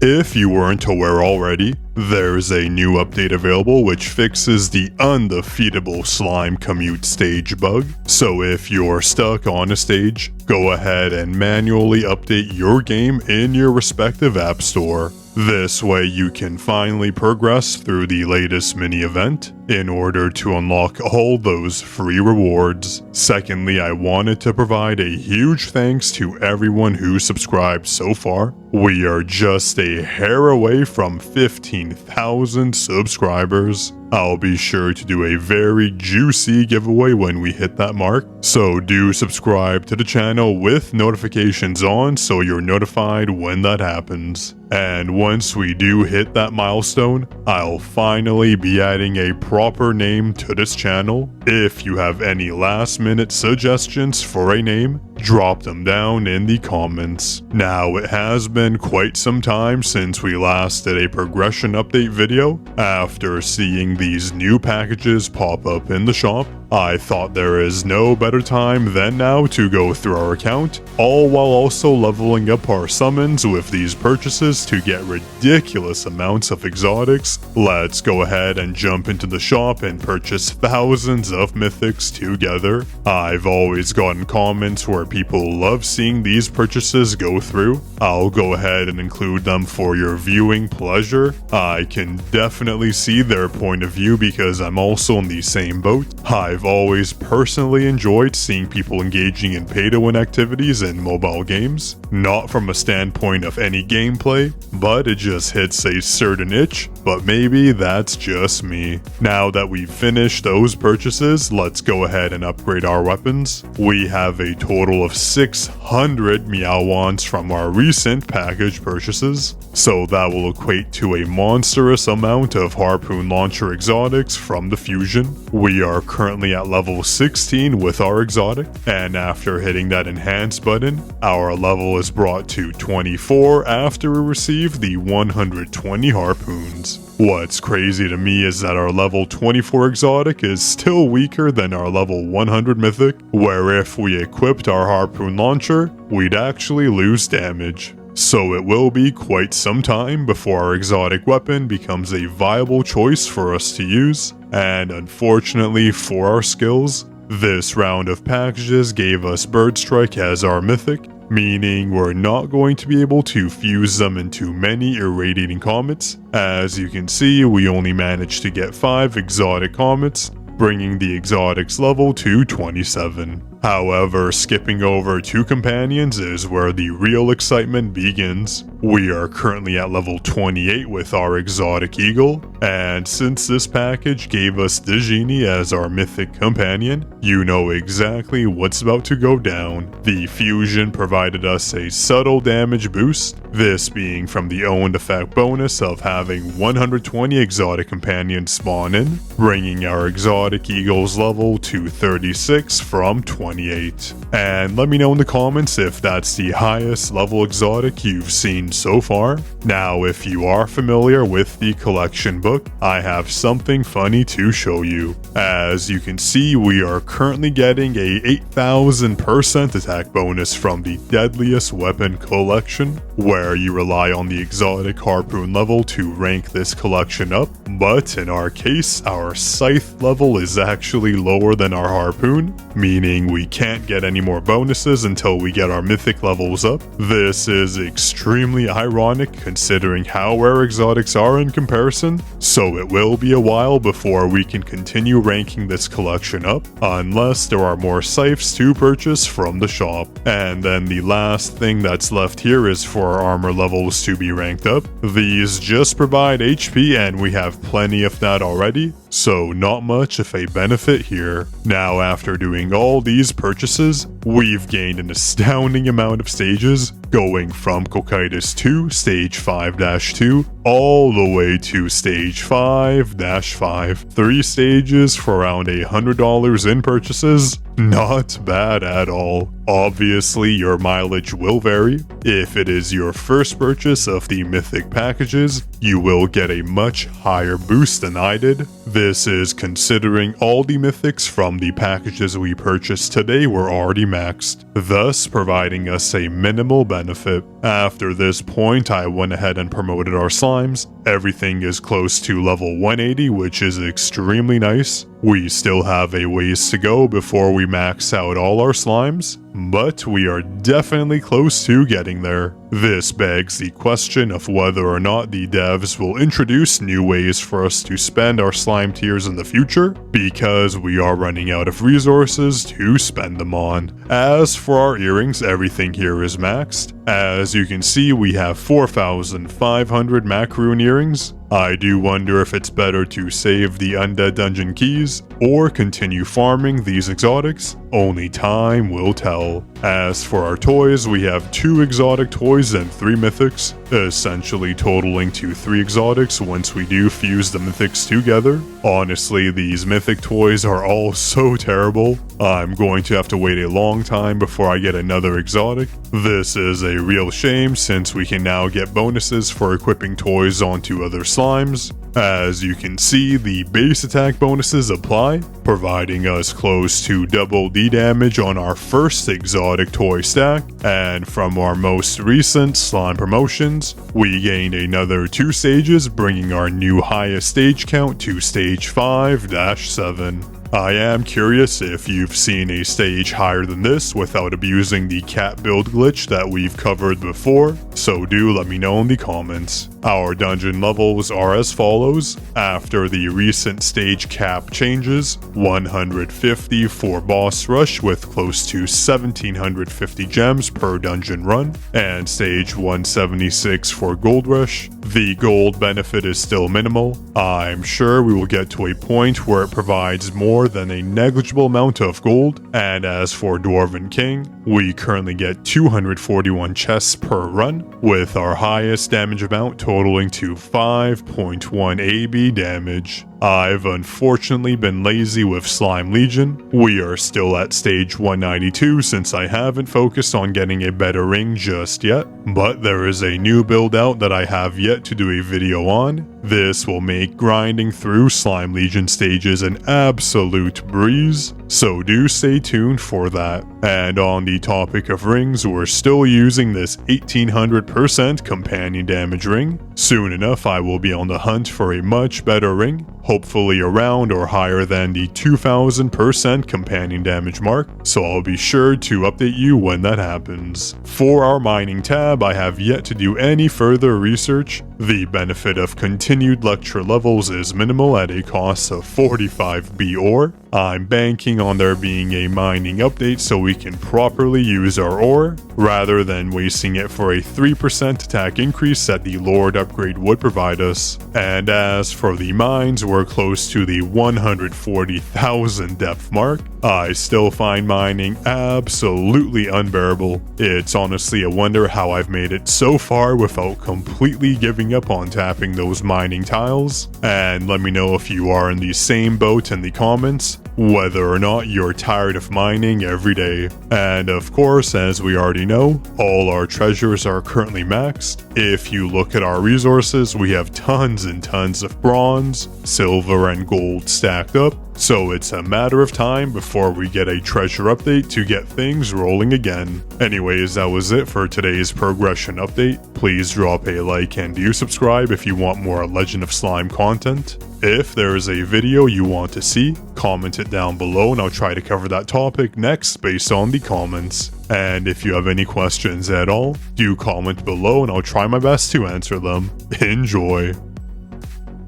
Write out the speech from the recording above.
If you weren't aware already, there's a new update available which fixes the undefeatable slime commute stage bug. So if you're stuck on a stage, go ahead and manually update your game in your respective app store. This way you can finally progress through the latest mini event in order to unlock all those free rewards. Secondly, I wanted to provide a huge thanks to everyone who subscribed so far. We are just a hair away from 15,000 subscribers. I'll be sure to do a very juicy giveaway when we hit that mark, so do subscribe to the channel with notifications on so you're notified when that happens. And once we do hit that milestone, I'll finally be adding a proper name to this channel. If you have any last minute suggestions for a name, drop them down in the comments. Now, it has been quite some time since we last did a progression update video. After seeing these new packages pop up in the shop, I thought there is no better time than now to go through our account, all while also leveling up our summons with these purchases to get ridiculous amounts of exotics. Let's go ahead and jump into the shop and purchase thousands of mythics together. I've always gotten comments where people love seeing these purchases go through. I'll go ahead and include them for your viewing pleasure. I can definitely see their point of view because I'm also in the same boat. I've always personally enjoyed seeing people engaging in pay-to-win activities in mobile games. Not from a standpoint of any gameplay, but it just hits a certain itch, but maybe that's just me. Now that we've finished those purchases, let's go ahead and upgrade our weapons. We have a total of 600 Meow Wands from our recent package purchases, so that will equate to a monstrous amount of harpoon launcher exotics from the fusion. We are currently at level 16 with our exotic, and after hitting that enhance button, our level is brought to 24 after we receive the 120 harpoons. What's crazy to me is that our level 24 exotic is still weaker than our level 100 mythic, where if we equipped our harpoon launcher, we'd actually lose damage. So it will be quite some time before our exotic weapon becomes a viable choice for us to use, and unfortunately for our skills, this round of packages gave us Bird Strike as our mythic, meaning we're not going to be able to fuse them into many irradiating comets. As you can see, we only managed to get 5 exotic comets, bringing the exotics level to 27. However, skipping over 2 companions is where the real excitement begins. We are currently at level 28 with our exotic eagle, and since this package gave us the genie as our mythic companion, you know exactly what's about to go down. The fusion provided us a subtle damage boost, this being from the owned effect bonus of having 120 exotic companions spawn in, bringing our exotic eagle's level to 36 from 28. And let me know in the comments if that's the highest level exotic you've seen so far. Now, if you are familiar with the collection book, I have something funny to show you. As you can see, we are currently getting a 8,000% attack bonus from the deadliest weapon collection, where you rely on the exotic harpoon level to rank this collection up, but in our case, our scythe level is actually lower than our harpoon, meaning we can't get any more bonuses until we get our mythic levels up. This is extremely ironic considering how rare exotics are in comparison, so it will be a while before we can continue ranking this collection up, unless there are more scythes to purchase from the shop. And then the last thing that's left here is for our armor levels to be ranked up. These just provide HP and we have plenty of that already, so not much of a benefit here. Now, after doing all these purchases, we've gained an astounding amount of stages, going from Cocytus 2, stage 5-2, all the way to stage 5-5. 3 stages for around $100 in purchases. Not bad at all. Obviously, your mileage will vary. If it is your first purchase of the mythic packages, you will get a much higher boost than I did. This is considering all the mythics from the packages we purchased today were already maxed, thus providing us a minimal benefit. After this point, I went ahead and promoted our slimes. Everything is close to level 180, which is extremely nice. We still have a ways to go before we max out all our slimes, but we are definitely close to getting there. This begs the question of whether or not the devs will introduce new ways for us to spend our slime tiers in the future, because we are running out of resources to spend them on. As for our earrings, everything here is maxed. As you can see, we have 4,500 macaroon earrings. I do wonder if it's better to save the undead dungeon keys or continue farming these exotics. Only time will tell. As for our toys, we have 2 exotic toys and 3 mythics, essentially totaling to 3 exotics once we do fuse the mythics together. Honestly, these mythic toys are all so terrible. I'm going to have to wait a long time before I get another exotic. This is a real shame since we can now get bonuses for equipping toys onto other slimes. As you can see, the base attack bonuses apply, providing us close to double D damage on our first exotic toy stack, and from our most recent slime promotions, we gained another 2 stages, bringing our new highest stage count to stage 5-7. I am curious if you've seen a stage higher than this without abusing the cat build glitch that we've covered before, so do let me know in the comments. Our dungeon levels are as follows. After the recent stage cap changes, 150 for boss rush with close to 1750 gems per dungeon run, and stage 176 for gold rush. The gold benefit is still minimal. I'm sure we will get to a point where it provides more than a negligible amount of gold, and as for Dwarven King, we currently get 241 chests per run, with our highest damage amount totaling to 5.1 AB damage. I've unfortunately been lazy with Slime Legion. We are still at stage 192 since I haven't focused on getting a better ring just yet, but there is a new build out that I have yet to do a video on. This will make grinding through Slime Legion stages an absolute breeze, so do stay tuned for that. And on the topic of rings, we're still using this 1800% companion damage ring. Soon enough, I will be on the hunt for a much better ring, hopefully around or higher than the 2000% companion damage mark, so I'll be sure to update you when that happens. For our mining tab, I have yet to do any further research. The benefit of continued lecture levels is minimal at a cost of 45 B ore. I'm banking on there being a mining update so we can properly use our ore, rather than wasting it for a 3% attack increase that the Lord upgrade would provide us. And as for the mines, we're close to the 140,000 depth mark. I still find mining absolutely unbearable. It's honestly a wonder how I've made it so far without completely giving up on tapping those mining tiles. And let me know if you are in the same boat in the comments, whether or not you're tired of mining every day. And of course, as we already know, all our treasures are currently maxed. If you look at our resources, we have tons and tons of bronze, silver, and gold stacked up, so it's a matter of time before we get a treasure update to get things rolling again. Anyways, that was it for today's progression update. Please drop a like and do subscribe if you want more Legend of Slime content. If there is a video you want to see, comment it down below and I'll try to cover that topic next based on the comments. And if you have any questions at all, do comment below and I'll try my best to answer them. Enjoy!